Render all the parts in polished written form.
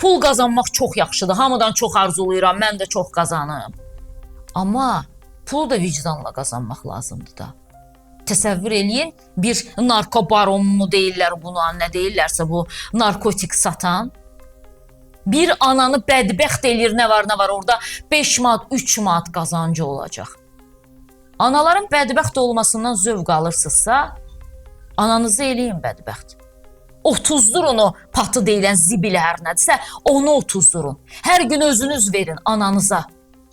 Pul qazanmaq çox yaxşıdır. Hamıdan çox arzulayıram. Mən də çox qazanım. Amma pul da vicdanla qazanmaq lazımdır da. Təsəvvür eləyin, bir narkobaron mu deyirlər buna, nə deyirlərsə bu narkotik satan. Bir ananı bədbəxt eləyir, nə var orada 5 manat, 3 manat qazancı olacaq. Anaların bədbəxt olmasından zövq alırsınızsa, ananızı eləyin bədbəxt. 30-durun o patı deyilən zibil hər nədirsə, onu 30-durun. Hər gün özünüz verin ananıza.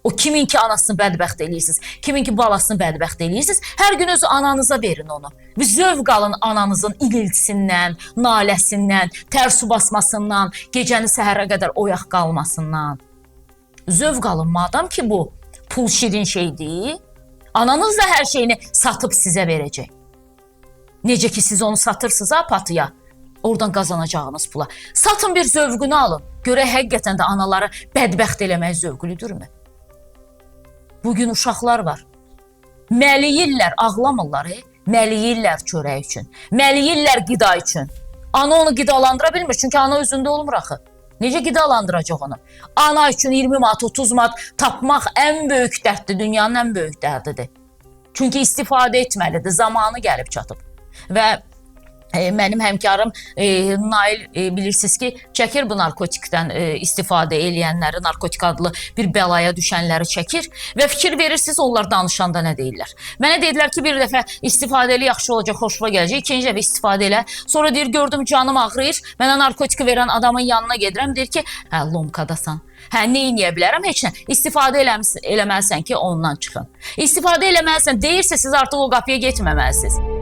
O kimin ki anasını bədbəxt eləyirsiniz, kimin ki balasını bədbəxt eləyirsiniz, hər gün öz ananıza verin onu. Və zövq alın ananızın iniltisindən, naləsindən, tərsu basmasından, gecəni səhərə qədər oyaq qalmasından. Zövq alın, madam ki bu pul şirin şeydir, ananız da hər şeyini satıb sizə verəcək. Necə ki siz onu satırsınız ha patıya, oradan qazanacağınız pula. Satın bir zövqünü alın, görək həqiqətən də anaları bədbəxt eləmək zövqlüdürmü? Bugün uşaqlar var. Məliyirlər, ağlamırlar, məliyirlər çörək üçün, məliyirlər qida üçün. Ana onu qidalandıra bilmir, çünki ana özündə olmur axı. Necə qidalandıracaq onu? Ana üçün 20 manat, 30 manat tapmaq ən böyük dərddir, dünyanın ən böyük dərdidir. Çünki istifadə etməlidir, zamanı gəlib çatıb. Və mənim həmkarım Nail bilirsiniz ki, çəkir bu narkotikdən istifadə eləyənləri, narkotik adlı bir bəlaya düşənləri çəkir və fikir verirsiniz onlar danışanda nə deyirlər. Mənə dedilər ki, bir dəfə istifadə elə yaxşı olacaq, xoşuma gələcək, ikinci dəfə istifadə elə. Sonra deyir, gördüm canım ağrıyır, mənə narkotik verən adamın yanına gedirəm, deyir ki, hə, lomkadasan. Hə, nə eləyə bilərəm? Heç nə. İstifadə eləməlisən ki, ondan çıxın. İstifadə eləməlisən, deyirsə siz artıq o qapıya getməməlisiniz.